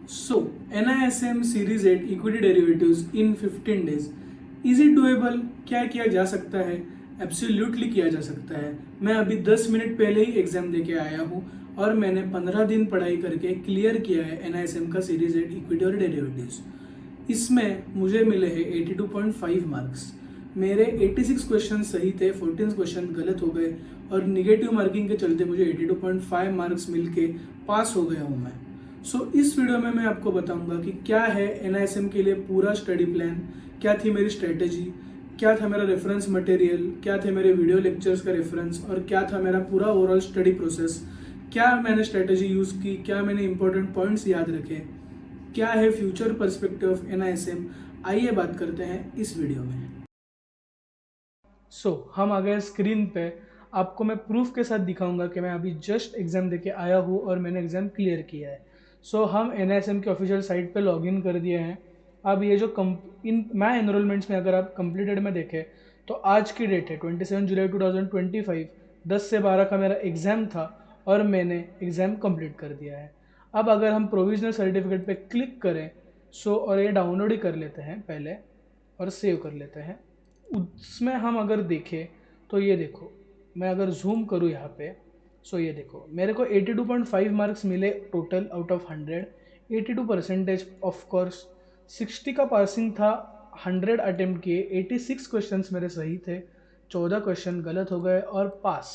So, NISM Series 8 Equity Derivatives in 15 days. Is it doable? क्या किया जा सकता है? एब्सोल्युटली किया जा सकता है। मैं अभी 10 मिनट पहले ही एग्जाम देके आया हूँ और मैंने 15 दिन पढ़ाई करके क्लियर किया है NISM का सीरीज 8 इक्विटी और डेरिवेटिव्स। इसमें मुझे मिले हैं 82.5 मार्क्स। मेरे 86 क्वेश्चन सही थे, 14 क्वेश्चन गलत हो गए और निगेटिव मार्किंग के चलते मुझे 82.5 मार्क्स मिलके पास हो गया हूँ मैं। इस वीडियो में मैं आपको बताऊंगा कि क्या है NISM के लिए पूरा स्टडी प्लान, क्या थी मेरी स्ट्रेटेजी, क्या था मेरा रेफरेंस मटेरियल, क्या थे मेरे वीडियो लेक्चर्स का रेफरेंस और क्या था मेरा पूरा ओवरऑल स्टडी प्रोसेस, क्या मैंने स्ट्रेटेजी यूज़ की, क्या मैंने इंपॉर्टेंट पॉइंट्स याद रखे, क्या है फ्यूचर पर्सपेक्टिव ऑफ NISM। आइए बात करते हैं इस वीडियो में। हम आ गए स्क्रीन पे। आपको मैं प्रूफ के साथ दिखाऊंगा कि मैं अभी जस्ट एग्ज़ाम देके आया हूँ और मैंने एग्ज़ाम क्लियर किया है। हम NISM के ऑफिशियल साइट पे लॉगिन कर दिए हैं। अब ये जो इन माई एनरोलमेंट्स में अगर आप कंप्लीटेड में देखें तो आज की डेट है 27 जुलाई 2025, 10 से 12 का मेरा एग्ज़ाम था और मैंने एग्ज़ाम कंप्लीट कर दिया है। अब अगर हम प्रोविजनल सर्टिफिकेट पे क्लिक करें और ये डाउनलोड ही कर लेते हैं पहले और सेव कर लेते हैं। उसमें हम अगर देखें तो ये देखो, मैं अगर जूम करूँ यहाँ पे, ये देखो मेरे को 82.5 मार्क्स मिले total out of 100, 82% of course. 60 का पासिंग था, 100 अटेम्प्ट किए, 86 क्वेश्चंस मेरे सही थे, 14 क्वेश्चन गलत हो गए और पास।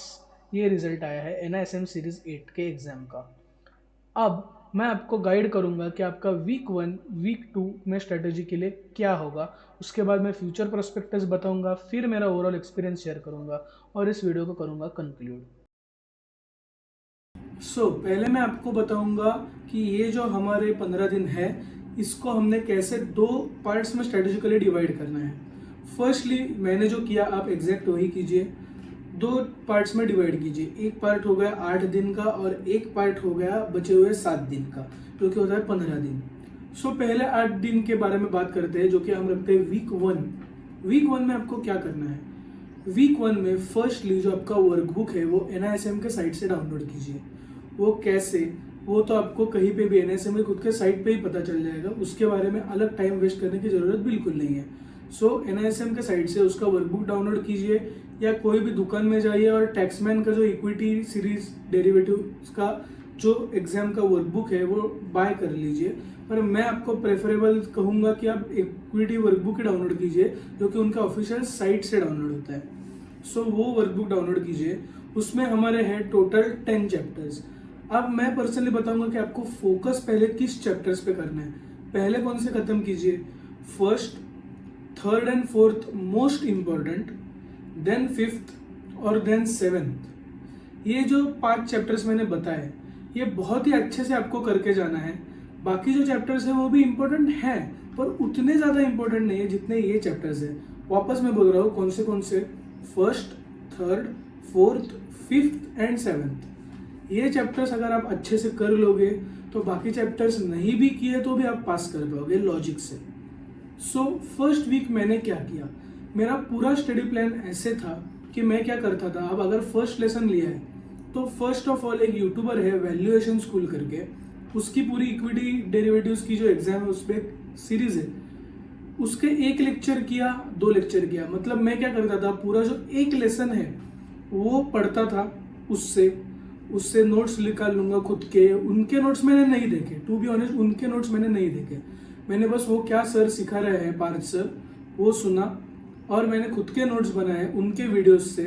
ये रिजल्ट आया है NISM सीरीज 8 के एग्ज़ाम का। अब मैं आपको गाइड करूंगा कि आपका वीक 1 वीक 2 में स्ट्रेटेजी के लिए क्या होगा। उसके बाद मैं फ्यूचर प्रोस्पेक्टस बताऊंगा, फिर मेरा ओवरऑल एक्सपीरियंस शेयर करूंगा और इस वीडियो को करूंगा कंक्लूड। पहले मैं आपको बताऊंगा कि ये जो हमारे 15 दिन है इसको हमने कैसे दो पार्ट्स में स्ट्रेटेजिकली डिवाइड करना है। फर्स्टली मैंने जो किया आप एग्जैक्ट वही कीजिए, दो पार्ट्स में डिवाइड कीजिए। एक पार्ट हो गया 8 दिन का और एक पार्ट हो गया बचे हुए 7 दिन का, जो कि होता है 15 दिन। पहले 8 दिन के बारे में बात करते हैं, जो कि हम रखते हैं वीक 1। वीक 1 में आपको क्या करना है? वीक 1 में फर्स्टली जो आपका वर्कबुक है वो NISM के साइट से डाउनलोड कीजिए। वो कैसे, वो तो आपको कहीं पे भी NISM के खुद के साइट पे ही पता चल जाएगा, उसके बारे में अलग टाइम वेस्ट करने की ज़रूरत बिल्कुल नहीं है। NISM के साइट से उसका वर्कबुक डाउनलोड कीजिए या कोई भी दुकान में जाइए और टैक्समैन का जो इक्विटी सीरीज डेरिवेटिव का जो एग्जाम का वर्कबुक है वो बाय कर लीजिए। पर मैं आपको प्रेफरेबल कहूँगा कि आप इक्विटी वर्कबुक ही डाउनलोड कीजिए, जो कि उनका ऑफिशियल साइट से डाउनलोड होता है। वो वर्कबुक डाउनलोड कीजिए। उसमें हमारे हैं टोटल 10 चैप्टर्स। अब मैं पर्सनली बताऊंगा कि आपको फोकस पहले किस चैप्टर्स पे करना है। पहले कौन से खत्म कीजिए? First, third and fourth most important, then fifth और देन सेवेंथ। ये जो 5 चैप्टर्स मैंने बताए ये बहुत ही अच्छे से आपको करके जाना है। बाकी जो चैप्टर्स हैं वो भी इम्पोर्टेंट हैं पर उतने ज़्यादा इम्पोर्टेंट नहीं है जितने ये चैप्टर्स हैं। वापस मैं बोल रहा हूँ कौन से first, third, fourth, fifth and seventh. ये चैप्टर्स अगर आप अच्छे से कर लोगे तो बाकी चैप्टर्स नहीं भी किए तो भी आप पास कर पाओगे लॉजिक से। फर्स्ट वीक मैंने क्या किया, मेरा पूरा स्टडी प्लान ऐसे था कि मैं क्या करता था। अब अगर फर्स्ट लेसन लिया है तो फर्स्ट ऑफ ऑल एक यूट्यूबर है वैल्यूएशन स्कूल करके, उसकी पूरी इक्विटी डेरिवेटिव्स की जो एग्जाम है उस पर सीरीज है, उसके एक लेक्चर किया, 2 लेक्चर किया। मतलब मैं क्या करता था, पूरा जो एक लेसन है वो पढ़ता था, उससे नोट्स निकाल लूंगा खुद के। उनके नोट्स मैंने नहीं देखे, टू बी ऑनेस्ट उनके नोट्स मैंने नहीं देखे। मैंने बस वो क्या सर सिखा रहे हैं पार्थ सर वो सुना और मैंने खुद के नोट्स बनाए उनके वीडियोस से।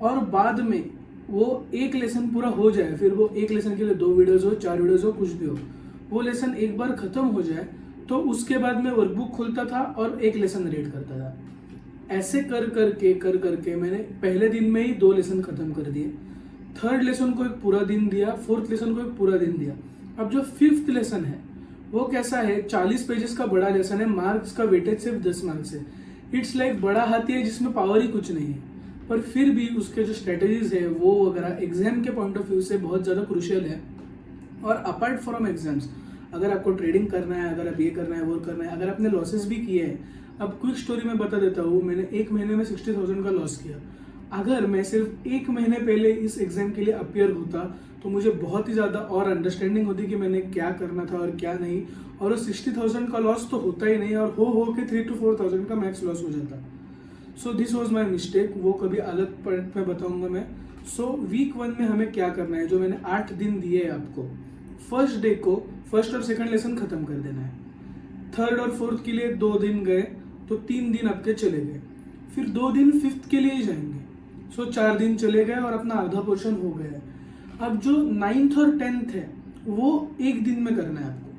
और बाद में वो एक लेसन पूरा हो जाए, फिर वो एक लेसन के लिए 2 वीडियोस हो, 4 वीडियोस हो, कुछ भी हो, वो लेसन एक बार खत्म हो जाए तो उसके बाद मैं वर्कबुक खोलता था और एक लेसन रीड करता था। ऐसे कर करके मैंने पहले दिन में ही 2 लेसन खत्म कर दिए। थर्ड लेसन को एक पूरा दिन दिया, फोर्थ लेसन को एक पूरा दिन दिया। अब जो फिफ्थ लेसन है वो कैसा है, 40 पेजेस का बड़ा लेसन है, मार्क्स का वेटेज सिर्फ 10 मार्क्स है। इट्स लाइक बड़ा हाथी है जिसमें पावर ही कुछ नहीं है, पर फिर भी उसके जो स्ट्रेटेजीज है वो वगैरह एग्जाम के पॉइंट ऑफ व्यू से बहुत ज़्यादा क्रूशियल है। और अपार्ट फ्रॉम एग्जाम्स, अगर आपको ट्रेडिंग करना है, अगर आप ये करना है वो करना है, अगर आपने लॉसेस भी किए हैं, अब क्विक स्टोरी में बता देता हूँ, मैंने एक महीने में 60,000 का लॉस किया। अगर मैं सिर्फ 1 महीने पहले इस एग्जाम के लिए अपियर होता तो मुझे बहुत ही ज़्यादा और अंडरस्टैंडिंग होती कि मैंने क्या करना था और क्या नहीं, और वो 60,000 का लॉस तो होता ही नहीं, और हो के 3 to 4,000 का मैक्स लॉस हो जाता। So this was my mistake, वो कभी अलग पॉइंट में बताऊंगा मैं। सो वीक 1 में हमें क्या करना है, जो मैंने 8 दिन दिए है आपको, फर्स्ट डे को फर्स्ट और सेकंड लेसन खत्म कर देना है। थर्ड और फोर्थ के लिए 2 दिन गए तो 3 दिन आपके चले गए, फिर 2 दिन फिफ्थ के लिए ही जाएंगे, सो 4 दिन चले गए और अपना आधा पोर्शन हो गया है। अब जो 9th और 10th है वो 1 दिन में करना है आपको,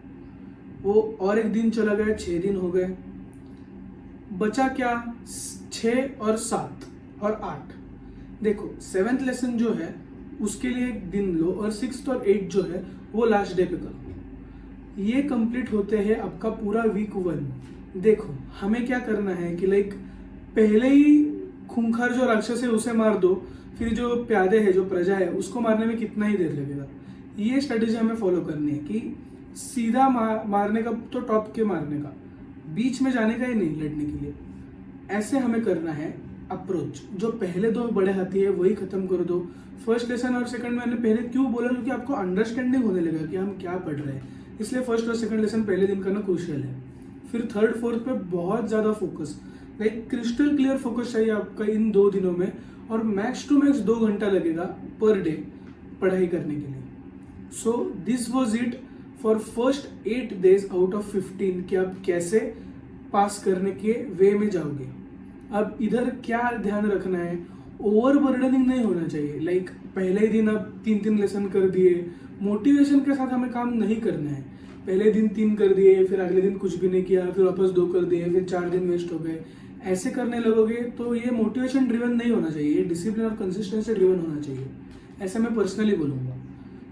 वो और 1 दिन चला गया, 6 दिन हो गए, बचा क्या 6 और 7 और 8। देखो 7th लेसन जो है उसके लिए 1 दिन लो, और 6th और 8th जो है वो लास्ट डे पे करो। ये कंप्लीट होते हैं आपका पूरा वीक 1। देखो हमें क्या करना है कि लाइक पहले ही खूंखार जो राक्षस है उसे मार दो, फिर जो प्यादे है जो प्रजा है उसको मारने में कितना ही देर लगेगा। ये स्ट्रेटेजी हमें फॉलो करनी है कि सीधा मारने का तो टॉप के मारने का, बीच में जाने का ही नहीं लड़ने के लिए। ऐसे हमें करना है अप्रोच। जो पहले 2 बड़े हाथी है वही खत्म कर दो। फर्स्ट लेसन और सेकंड मैंने पहले क्यों बोला, क्योंकि आपको अंडरस्टैंडिंग होने लगा कि हम क्या पढ़ रहे हैं, इसलिए फर्स्ट और सेकंड लेसन पहले दिन करना क्रूशियल है। फिर थर्ड फोर्थ पे बहुत ज़्यादा focus, like crystal clear focus चाहिए आपका इन 2 दिनों में, और मैक्स टू मैक्स 2 घंटा लगेगा पर डे पढ़ाई करने के लिए। So this was it for first 8 days out of 15 कि आप कैसे पास करने के वे में जाओगे। अब इधर क्या ध्यान रखना है, ओवर बर्डनिंग नहीं होना चाहिए। लाइक पहले ही दिन आप 3 लेसन कर दिए, मोटिवेशन के साथ हमें काम नहीं करना है। पहले दिन 3 कर दिए, फिर अगले दिन कुछ भी नहीं किया, फिर वापस 2 कर दिए, फिर 4 दिन वेस्ट हो गए। ऐसे करने लगोगे तो ये मोटिवेशन ड्रिवन नहीं होना चाहिए, ये डिसिप्लिन और कंसिस्टेंसी ड्रिवन होना चाहिए, ऐसा मैं पर्सनली बोलूँगा।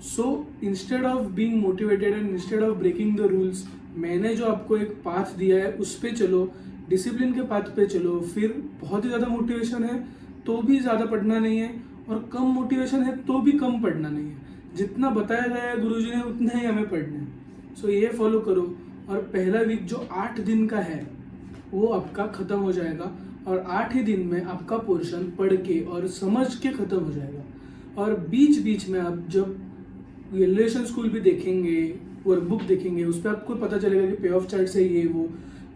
So instead of being motivated and instead of breaking the rules, मैंने जो आपको एक पाथ दिया है उस पे चलो, डिसिप्लिन के पाथ पे चलो। फिर बहुत ही ज़्यादा मोटिवेशन है तो भी ज़्यादा पढ़ना नहीं है, और कम मोटिवेशन है तो भी कम पढ़ना नहीं है। जितना बताया गया है गुरुजी ने उतना ही हमें पढ़ना है। सो ये फॉलो करो, और पहला वीक जो 8 दिन का है वो आपका खत्म हो जाएगा, और 8 ही दिन में आपका पोर्शन पढ़ के और समझ के खत्म हो जाएगा। और बीच बीच में आप जब रिलेशन स्कूल भी देखेंगे, वर्कबुक देखेंगे, उस पर आपको पता चलेगा कि पे ऑफ चार्ट से ये वो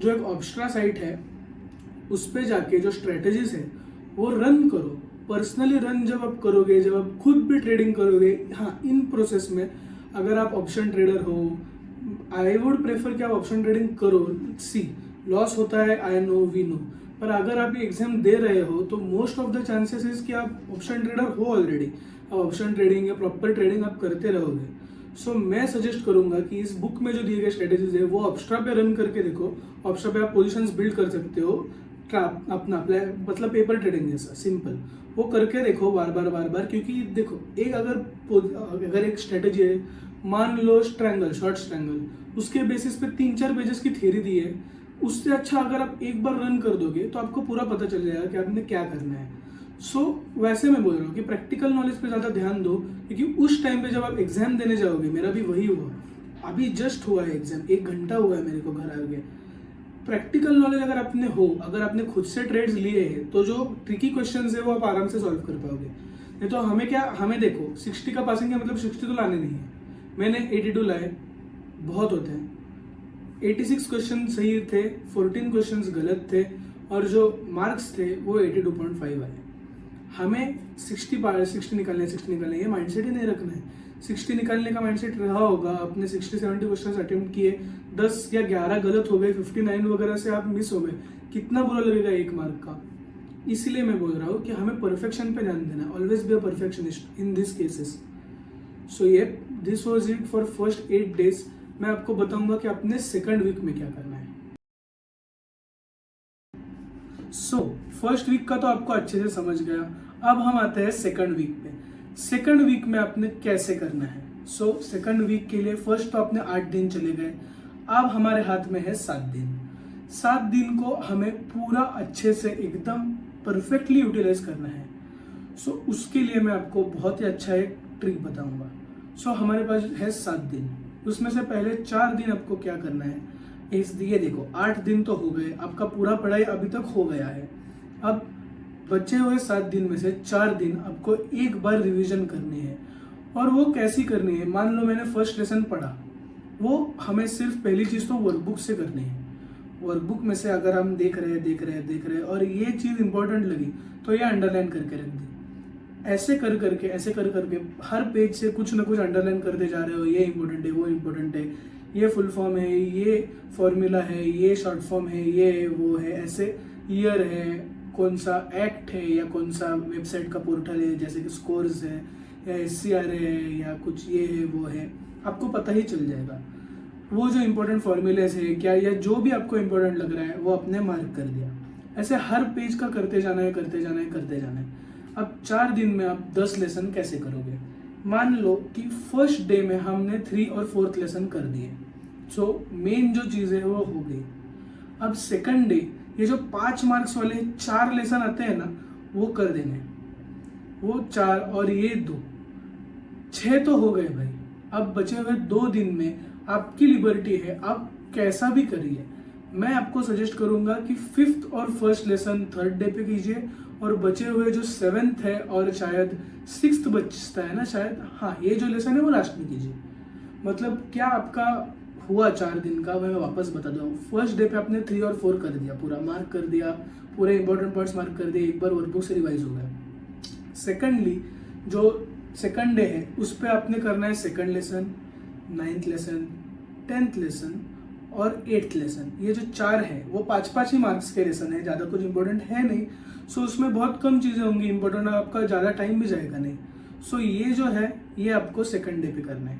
जो एक ऑब्स्ट्रा साइट है उस पर जाके जो स्ट्रेटेजीज है वो रन करो। पर्सनली रन जब आप करोगे, जब आप खुद भी ट्रेडिंग करोगे, हाँ इन प्रोसेस में अगर आप ऑप्शन ट्रेडर हो, आई वुड प्रेफर कि आप ऑप्शन ट्रेडिंग करो। सी लॉस होता है, आई नो, वी नो, पर अगर आप ये एग्जाम दे रहे हो तो most of the chances is कि आप ऑप्शन ट्रेडर हो ऑलरेडी, आप ऑप्शन ट्रेडिंग या प्रॉपर ट्रेडिंग आप करते रहोगे। सो मैं सजेस्ट करूंगा कि इस बुक में जो दिए गए स्ट्रेटेजीज है वो ऑब्स्ट्रा पे रन करके देखो। ऑब्स्ट्रा पे आप पोजीशंस बिल्ड कर सकते हो, अपना मतलब पेपर ट्रेडिंग जैसा सिंपल, वो करके देखो बार बार, क्योंकि देखो एक अगर एक स्ट्रेटेजी है, मान लो स्ट्रैंगल, शॉर्ट स्ट्रैंगल, उसके बेसिस पे 3-4 पेजेस की थ्योरी दी है, उससे अच्छा अगर आप एक बार रन कर दोगे तो आपको पूरा पता चल जाएगा कि आपने क्या करना है। सो वैसे मैं बोल रहा हूँ कि प्रैक्टिकल नॉलेज पे ज़्यादा ध्यान दो, क्योंकि उस टाइम पे जब आप एग्जाम देने जाओगे, मेरा भी वही हुआ, अभी जस्ट हुआ है एग्जाम, 1 घंटा हुआ है मेरे को घर आ गया। प्रैक्टिकल नॉलेज अगर आपने हो, अगर आपने खुद से ट्रेड्स लिए हैं तो जो ट्रिकी क्वेश्चंस है वो आप आराम से सॉल्व कर पाओगे। नहीं तो हमें देखो 60 का पासिंग है, मतलब 60 तो लाने नहीं है, मैंने 82 लाए, बहुत होते हैं। 86 क्वेश्चन सही थे, 14 क्वेश्चन गलत थे, और जो मार्क्स थे वो 82.5 आए। हमें 60 निकालने ये माइंडसेट ही नहीं रखना है। 60 निकालने का माइंडसेट रहा होगा, अपने 60-70 क्वेश्चन अटेम्प्ट किए, 10 या 11 गलत हो गए, 59 वगैरह से आप मिस हो गए, कितना बुरा लगेगा 1 मार्क का। इसलिए मैं बोल रहा हूँ कि हमें परफेक्शन पे ध्यान देना, always be a perfectionist in this cases. So ये this was it for first 8 days। मैं आपको बताऊंगा कि अपने सेकंड वीक में क्या करना है। सो फर्स्ट वीक का तो आपको अच्छे से समझ गया, अब हम आते हैं सेकंड वीक पे। सेकंड वीक में आपने कैसे करना है। सो सेकंड वीक के लिए फर्स्ट तो आपने 8 दिन चले गए, अब हमारे हाथ में है 7 दिन। 7 दिन को हमें पूरा अच्छे से एकदम परफेक्टली यूटिलाइज करना है। सो उसके लिए मैं आपको बहुत ही अच्छा एक ट्रिक बताऊंगा। सो हमारे पास है 7 दिन, उसमें से पहले 4 दिन आपको क्या करना है, ये देखो 8 दिन तो हो गए, आपका पूरा पढ़ाई अभी तक हो गया है। अब बचे हुए 7 दिन में से 4 दिन आपको एक बार रिवीजन करनी है। और वो कैसी करनी है, मान लो मैंने फर्स्ट लेसन पढ़ा, वो हमें सिर्फ पहली चीज़ तो वर्कबुक से करनी है। वर्कबुक में से अगर हम देख रहे हैं और ये चीज़ इंपॉर्टेंट लगी तो ये अंडरलाइन करके रख दी। ऐसे कर करके हर पेज से कुछ ना कुछ अंडरलाइन करते जा रहे हो, ये इंपॉर्टेंट है, वो इम्पोर्टेंट है, ये फुल फॉर्म है, ये फॉर्मूला है, ये शॉर्ट फॉर्म है, ये वो है, ऐसे ईयर है, कौन सा एक्ट है या कौन सा वेबसाइट का पोर्टल है, जैसे कि स्कोर्स है या SCR है या कुछ ये है वो है, आपको पता ही चल जाएगा। वो जो इम्पोर्टेंट फॉर्मूलेस है क्या या जो भी आपको इम्पोर्टेंट लग रहा है वो आपने मार्क कर दिया। ऐसे हर पेज का करते जाना है। अब 4 दिन में आप 10 लेसन कैसे करोगे? मान लो कि फर्स्ट डे में हमने 3 और 4th लेसन कर दिए, सो मेन जो चीज़ है वो हो गई। अब सेकंड डे ये जो 5 मार्क्स वाले 4 लेसन आते हैं ना, वो कर देंगे। वो 4 और ये 2, 6 तो हो गए भाई। अब बचे हुए 2 दिन में आपकी लिबर्टी है, आप कैसा भी करिए। मैं आपको सजेस्ट करूंगा कि 5th और 1st लेसन 3rd डे पे कीजिए, और बचे हुए जो 7th है और शायद 6th बचता है ना शायद, हाँ ये जो लेसन है वो लास्ट में कीजिए। मतलब क्या आपका हुआ 4 दिन का, मैं वापस बता दूँ। फर्स्ट डे पे आपने 3 और 4 कर दिया, पूरा मार्क कर दिया, पूरे इंपॉर्टेंट पॉइंट्स मार्क कर दिए, एक बार वर्कबुक से रिवाइज हो गया। सेकेंडली जो सेकंड डे है उस पर आपने करना है 2nd lesson, 9th lesson, 10th lesson और 8th लेसन। ये जो 4 है वो 5-5 ही मार्क्स के लेसन है, ज़्यादा कुछ इंपॉर्टेंट है नहीं। सो उसमें बहुत कम चीज़ें होंगी इंपॉर्टेंट, आपका ज़्यादा टाइम भी जाएगा नहीं। सो ये जो है ये आपको 2nd डे पे करना है।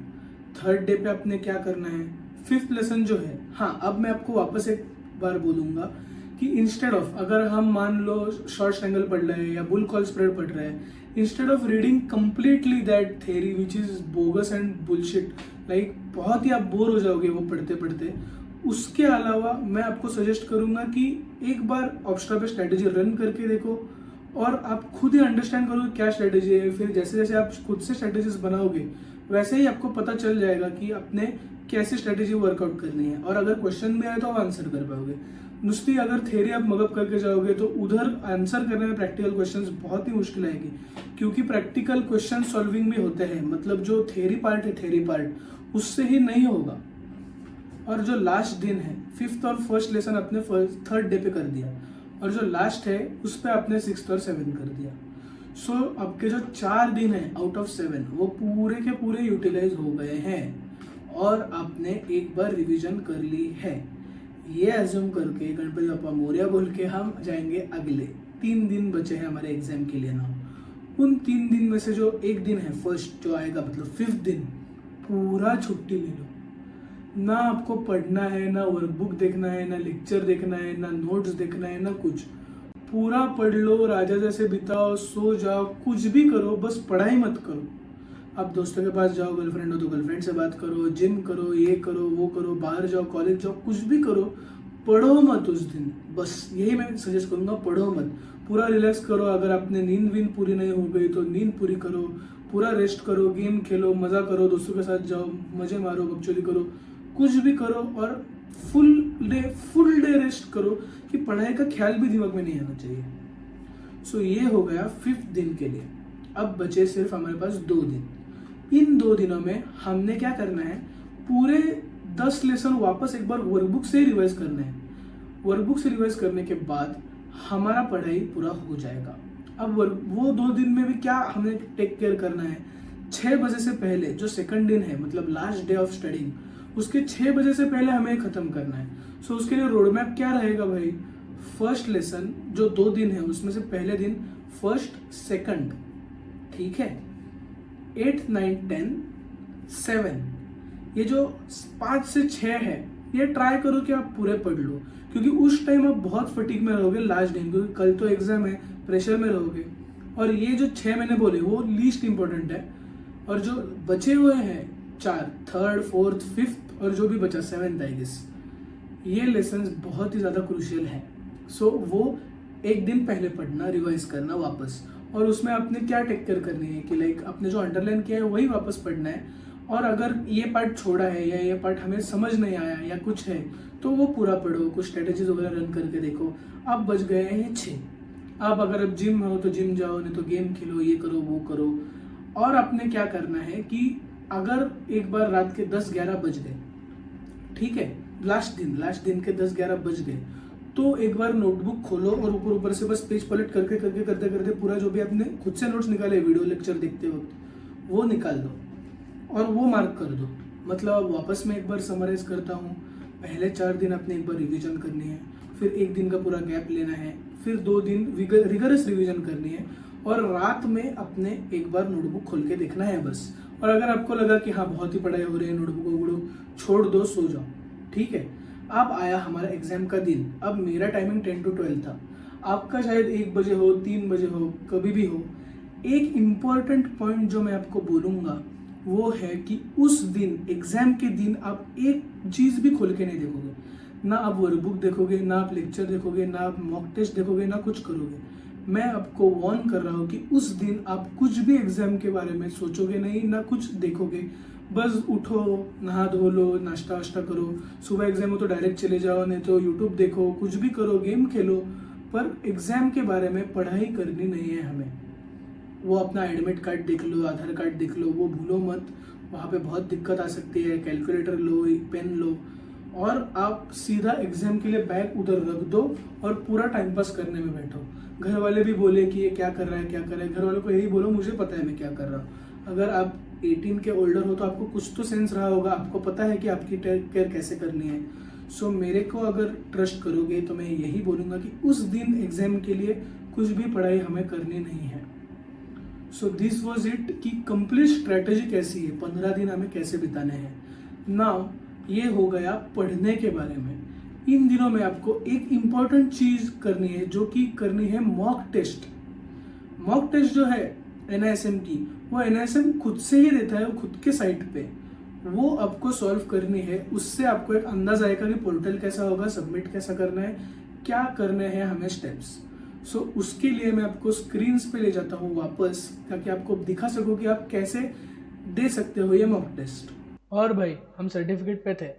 3rd डे पे आपने क्या करना है, 5th लेसन जो है, हाँ अब मैं आपको वापस एक बार बोलूँगा कि इंस्टेड ऑफ, अगर हम मान लो शॉर्ट ट्रायंगल पढ़ रहे हैं या बुल कॉल स्प्रेड पढ़ रहे हैं, instead of reading completely that theory which is bogus and bullshit, like बहुत ही आप बोर हो जाओगे वो पढ़ते पढ़ते, उसके अलावा मैं आपको सजेस्ट करूंगा कि एक बार ऑब्स्ट्रा पे स्ट्रेटेजी रन करके देखो और आप खुद ही अंडरस्टैंड करोगे क्या स्ट्रेटेजी है। फिर जैसे जैसे आप खुद से स्ट्रेटेजीज बनाओगे वैसे ही आपको पता चल जाएगा कि अपने कैसी स्ट्रेटेजी वर्कआउट करनी है, और अगर क्वेश्चन भी आए तो आप आंसर कर पाओगे। नुस्ती अगर थ्योरी आप मगअप करके जाओगे तो उधर आंसर करने में प्रैक्टिकल क्वेश्चंस बहुत ही मुश्किल आएगी, क्योंकि प्रैक्टिकल क्वेश्चन सॉल्विंग भी होते हैं, मतलब जो थ्योरी पार्ट उससे ही नहीं होगा। और जो लास्ट दिन है 5th और 1st लेसन अपने 3rd डे पे कर दिया, और जो लास्ट है उस पर आपने 6th और 7th कर दिया। सो आपके जो 4 दिन है आउट ऑफ 7 वो पूरे के पूरे यूटिलाइज हो गए हैं और आपने एक बार रिवीजन कर ली है। ये एज्यूम करके गणपति बप्पा मोरया बोल के हम जाएंगे अगले 3 दिन बचे हैं हमारे एग्जाम के लिए ना। उन 3 दिन में से जो एक दिन है फर्स्ट जो आएगा, मतलब 5th दिन, पूरा छुट्टी ले लो। ना आपको पढ़ना है, ना वर्कबुक देखना है, ना लेक्चर देखना है, ना नोट्स देखना है, ना कुछ। पूरा पढ़ लो, राजा जैसे बिताओ, सो जाओ, कुछ भी करो, बस पढ़ाई मत करो। आप दोस्तों के पास जाओ, गर्लफ्रेंड हो तो गर्लफ्रेंड से बात करो, जिम करो, ये करो, वो करो, बाहर जाओ, कॉलेज जाओ, कुछ भी करो, पढ़ो मत उस दिन। बस यही मैं सजेस्ट करूँगा, पढ़ो मत। पूरा रिलैक्स करो। अगर आपने नींद पूरी नहीं हो गई तो नींद पूरी करो, पूरा रेस्ट करो, गेम खेलो, मज़ा करो, दोस्तों के साथ जाओ, मज़े मारो, बकचोदी करो, कुछ भी करो, और फुल डे रेस्ट करो कि पढ़ाई का ख्याल भी दिमाग में नहीं आना चाहिए। सो ये हो गया 5th दिन के लिए। अब बचे सिर्फ हमारे पास 2 दिन। इन 2 दिनों में हमने क्या करना है, पूरे 10 लेसन वापस एक बार वर्कबुक से रिवाइज करना है। वर्कबुक से रिवाइज करने के बाद हमारा पढ़ाई पूरा हो जाएगा। अब वो 2 दिन में भी क्या हमें टेक केयर करना है, 6 बजे से पहले जो 2nd दिन है, मतलब लास्ट डे ऑफ स्टडिंग, उसके 6 बजे से पहले हमें खत्म करना है। सो उसके लिए रोड मैप क्या रहेगा भाई, फर्स्ट लेसन जो 2 दिन है उसमें से पहले दिन 1st 2nd, ठीक है, 8th 9th 10th 7, ये जो 5 से 6 है ये ट्राई करो कि आप पूरे पढ़ लो, क्योंकि उस टाइम आप बहुत फटीक में रहोगे लास्ट दिन, क्योंकि कल तो एग्जाम है, प्रेशर में रहोगे। और ये जो 6 मैंने बोले वो लीस्ट इंपॉर्टेंट है, और जो बचे हुए हैं 4, 3rd 4th 5th और जो भी बचा 7th आई गेस, ये लेसन्स बहुत ही ज़्यादा क्रूशियल है। सो वो एक दिन पहले पढ़ना, रिवाइज करना वापस, और उसमें आपने क्या टेक केयर करनी है कि लाइक आपने जो अंडरलाइन किया है वही वापस पढ़ना है, और अगर ये पार्ट छोड़ा है या ये पार्ट हमें समझ नहीं आया या कुछ है तो वो पूरा पढ़ो, कुछ स्ट्रेटेजीज वगैरह रन करके देखो। अब बच गए हैं 6। आप अगर अब जिम हो तो जिम जाओ, नहीं तो गेम खेलो, ये करो वो करो। और आपने क्या करना है कि अगर एक बार रात के 10-11 बज गए, ठीक है, लास्ट दिन के 10-11 बज गए, तो एक बार नोटबुक खोलो और ऊपर ऊपर से बस पेज पलट करके करके करते करते पूरा जो भी आपने खुद से नोट्स निकाले वीडियो लेक्चर देखते वक्त वो निकाल दो और वो मार्क कर दो। मतलब अब वापस मैं एक बार समराइज करता हूँ, पहले 4 दिन आपने एक बार रिवीजन करनी है, फिर एक दिन का पूरा गैप लेना है, फिर 2 दिन रिगरस रिवीजन करनी है, और रात में अपने एक बार नोटबुक खोल के देखना है बस। और अगर आपको लगा कि हाँ बहुत ही पढ़ाई हो रही है, नोटबुक वोटबुक छोड़ दो, सो जाओ, ठीक है। अब आया हमारा एग्जाम का दिन। अब मेरा टाइमिंग 10 to 12 था, आपका शायद 1 बजे हो, 3 बजे हो, कभी भी हो। एक इम्पॉर्टेंट पॉइंट जो मैं आपको बोलूँगा वो है कि उस दिन, एग्जाम के दिन, आप एक चीज़ भी खोल के नहीं देखोगे। ना आप वर्कबुक देखोगे, ना आप लेक्चर देखोगे, ना आप मॉक टेस्ट देखोगे, ना कुछ करोगे। मैं आपको वार्न कर रहा हूँ कि उस दिन आप कुछ भी एग्जाम के बारे में सोचोगे नहीं, ना कुछ देखोगे। बस उठो, नहा धो लो, नाश्ता वाश्ता करो, सुबह एग्जाम हो तो डायरेक्ट चले जाओ, नहीं तो यूट्यूब देखो, कुछ भी करो, गेम खेलो, पर एग्जाम के बारे में पढ़ाई करनी नहीं है हमें। वो अपना एडमिट कार्ड देख लो, आधार कार्ड देख लो, वो भूलो मत, वहाँ पे बहुत दिक्कत आ सकती है। कैलकुलेटर लो, एक पेन लो, और आप सीधा एग्जाम के लिए बैग उधर रख दो और पूरा टाइम पास करने में बैठो। घर वाले भी बोले कि ये क्या कर रहा है, क्या कर रहा है, घर वालों को यही बोलो मुझे पता है मैं क्या कर रहा हूँ। अगर आप 18 के ओल्डर हो तो आपको कुछ तो सेंस रहा होगा, आपको पता है कि आपकी केयर कैसे करनी है। सो मेरे को अगर ट्रस्ट करोगे तो मैं यही बोलूँगा कि उस दिन एग्जाम के लिए कुछ भी पढ़ाई हमें करनी नहीं है। सो दिस वॉज इट कि कंप्लीट स्ट्रैटेजी कैसी है, 15 दिन हमें कैसे बिताने हैं। नाउ ये हो गया पढ़ने के बारे में। इन दिनों में आपको एक इम्पॉर्टेंट चीज करनी है, जो कि करनी है मॉक टेस्ट। मॉक टेस्ट जो है NISM की, वो NISM खुद से ही देता है, वो खुद के साइट पे। वो आपको सॉल्व करनी है, उससे आपको एक अंदाज आएगा कि पोर्टल कैसा होगा, सबमिट कैसा करना है, क्या करने हैं हमें स्टेप्स। सो उसके लिए मैं आपको स्क्रीन पे ले जाता हूँ वापस, ताकि आपको दिखा सकूँ कि आप कैसे दे सकते हो ये मॉक टेस्ट। और भाई हम सर्टिफिकेट पे थे,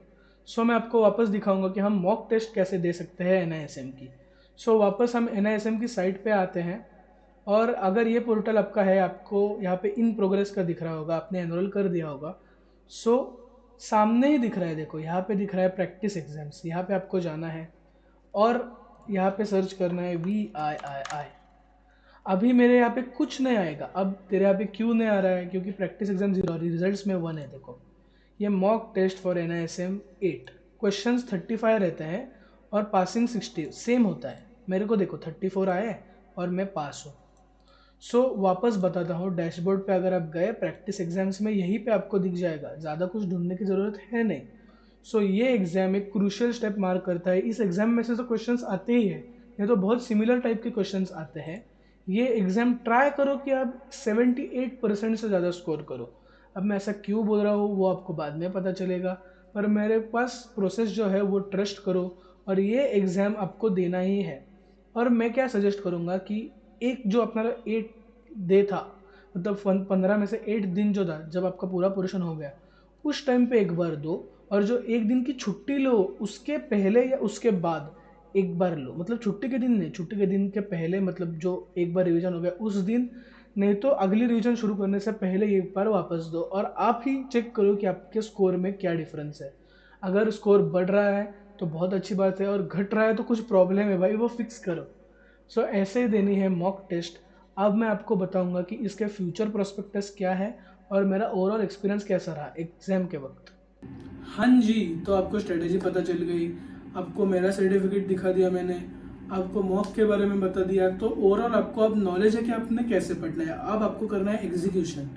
सो मैं आपको वापस दिखाऊंगा कि हम मॉक टेस्ट कैसे दे सकते हैं NISM की। सो वापस हम NISM की साइट पे आते हैं, और अगर ये पोर्टल आपका है, आपको यहाँ पे इन प्रोग्रेस का दिख रहा होगा, आपने एनरोल कर दिया होगा। सो सामने ही दिख रहा है, देखो यहाँ पे दिख रहा है प्रैक्टिस एग्जाम्स, यहाँ पे आपको जाना है और यहाँ पे सर्च करना है VIII। अभी मेरे यहाँ पे कुछ नहीं आएगा। अब तेरे यहाँ पे क्यों नहीं आ रहा है? क्योंकि प्रैक्टिस एग्जाम 0 रिजल्ट्स में 1 है। देखो ये mock test for NISM 8, questions 35 रहते हैं और पासिंग 60 सेम होता है। मेरे को देखो 34 आए और मैं पास हूँ। सो वापस बताता हूँ, डैशबोर्ड पे अगर आप गए प्रैक्टिस एग्जाम्स में, यहीं पे आपको दिख जाएगा, ज़्यादा कुछ ढूंढने की ज़रूरत है नहीं। सो ये एग्जाम एक क्रूशियल स्टेप मार्क करता है। इस एग्जाम में से तो क्वेश्चंस आते ही हैं, ये तो बहुत सिमिलर टाइप के क्वेश्चंस आते हैं। ये एग्जाम ट्राई करो कि आप 78% से ज़्यादा स्कोर करो। अब मैं ऐसा क्यों बोल रहा हूँ वो आपको बाद में पता चलेगा, पर मेरे पास प्रोसेस जो है वो ट्रस्ट करो, और ये एग्ज़ाम आपको देना ही है। और मैं क्या सजेस्ट करूँगा कि एक जो अपना 8 डे था, मतलब 15 में से 8 दिन जो था, जब आपका पूरा पोर्शन हो गया उस टाइम पे एक बार दो, और जो एक दिन की छुट्टी लो उसके पहले या उसके बाद एक बार लो। मतलब छुट्टी के दिन नहीं, छुट्टी के दिन के पहले, मतलब जो एक बार रिवीजन हो गया उस दिन, नहीं तो अगली रिवीजन शुरू करने से पहले एक बार वापस दो, और आप ही चेक करो कि आपके स्कोर में क्या डिफरेंस है। अगर स्कोर बढ़ रहा है तो बहुत अच्छी बात है, और घट रहा है तो कुछ प्रॉब्लम है भाई, वो फिक्स करो। सो ऐसे ही देनी है मॉक टेस्ट। अब मैं आपको बताऊंगा कि इसके फ्यूचर प्रोस्पेक्टस क्या है और मेरा ओवरऑल एक्सपीरियंस कैसा रहा एग्जाम के वक्त। हाँ जी, तो आपको स्ट्रेटेजी पता चल गई, आपको मेरा सर्टिफिकेट दिखा दिया मैंने, आपको मॉक के बारे में बता दिया, तो ओवरऑल आपको अब नॉलेज है कि आपने कैसे पढ़ना है। अब आपको करना है एग्जीक्यूशन,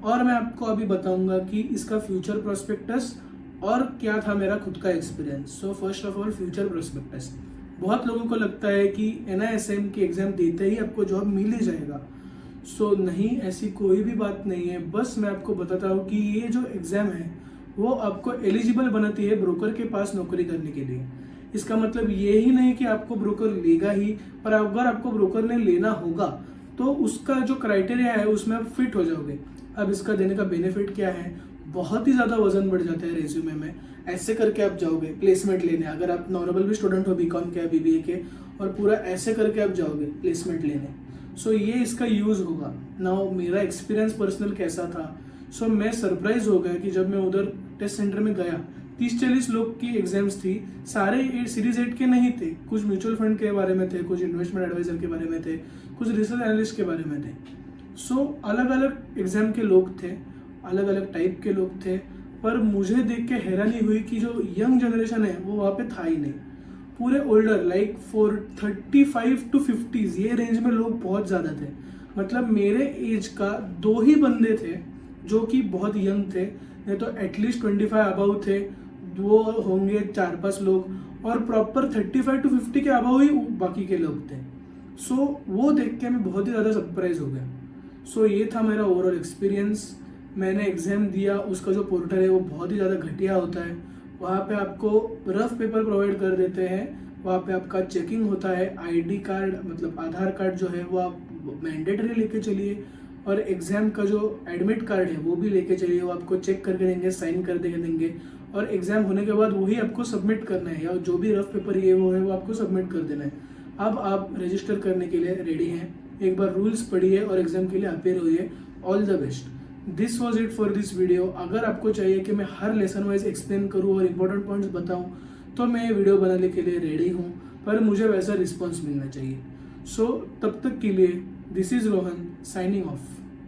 और मैं आपको अभी बताऊंगा कि इसका फ्यूचर प्रोस्पेक्टस और क्या था मेरा खुद का experience. So first of all future prospectus. बहुत लोगों को लगता है कि NISM की एग्ज़ाम देते ही आपको जॉब मिल ही जाएगा। सो नहीं, ऐसी कोई भी बात नहीं है। बस मैं आपको बताता हूँ कि ये जो एग्ज़ाम है वो आपको एलिजिबल बनाती है ब्रोकर के पास नौकरी करने के लिए। इसका मतलब ये ही नहीं कि आपको ब्रोकर लेगा ही, पर अगर आपको ब्रोकर ने लेना होगा तो उसका जो क्राइटेरिया है उसमें आप फिट हो जाओगे। अब इसका देने का बेनिफिट क्या है? बहुत ही ज़्यादा वजन बढ़ जाता है रेज्यूमे में। ऐसे करके आप जाओगे प्लेसमेंट लेने, अगर आप नॉर्मल भी स्टूडेंट हो बीकॉम के या बीबीए के, और पूरा ऐसे करके आप जाओगे प्लेसमेंट लेने। सो ये इसका यूज़ होगा। नाउ मेरा एक्सपीरियंस पर्सनल कैसा था, सो मैं सरप्राइज हो गया कि जब मैं उधर टेस्ट सेंटर में गया, 30-40 लोग की एग्जाम्स थी, सारे सीरीज 8 के नहीं थे, कुछ म्यूचुअल फंड के बारे में थे, कुछ इन्वेस्टमेंट एडवाइजर के बारे में थे, कुछ रिसर्च एनालिस्ट के बारे में थे। सो अलग अलग एग्जाम के लोग थे, अलग अलग टाइप के लोग थे, पर मुझे देख के हैरानी हुई कि जो यंग जनरेशन है वो वहाँ पे था ही नहीं। पूरे ओल्डर लाइक 35 to 50s ये रेंज में लोग बहुत ज़्यादा थे। मतलब मेरे एज का 2 ही बंदे थे जो कि बहुत यंग थे, नहीं तो एटलीस्ट 25 अबव थे, वो होंगे 4-5 लोग, और प्रॉपर 35 to 50 के अबव ही बाकी के लोग थे। सो वो देख के मैं बहुत ही ज़्यादा सरप्राइज हो गया। सो ये था मेरा ओवरऑल एक्सपीरियंस। मैंने एग्ज़ाम दिया, उसका जो पोर्टल है वो बहुत ही ज़्यादा घटिया होता है। वहाँ पे आपको रफ पेपर प्रोवाइड कर देते हैं, वहाँ पे आपका चेकिंग होता है, आईडी कार्ड मतलब आधार कार्ड जो है वो आप मैंडेटरी लेके चलिए, और एग्ज़ाम का जो एडमिट कार्ड है वो भी लेके चलिए, वो आपको चेक करके देंगे, साइन कर देंगे, और एग्ज़ाम होने के बाद वही आपको सबमिट करना है, या जो भी रफ पेपर ये वो है वो आपको सबमिट कर देना है। अब आप रजिस्टर करने के लिए रेडी हैं, एक बार रूल्स पढ़िए और एग्ज़ाम के लिए अपेयर होइए। All the best. This was it for this video. अगर आपको चाहिए कि मैं हर लेसन वाइज एक्सप्लेन करूँ और इम्पोर्टेंट पॉइंट्स बताऊँ तो मैं ये वीडियो बनाने के लिए रेडी हूँ, पर मुझे वैसा रिस्पॉन्स मिलना चाहिए। सो तब तक के लिए this is Rohan signing off.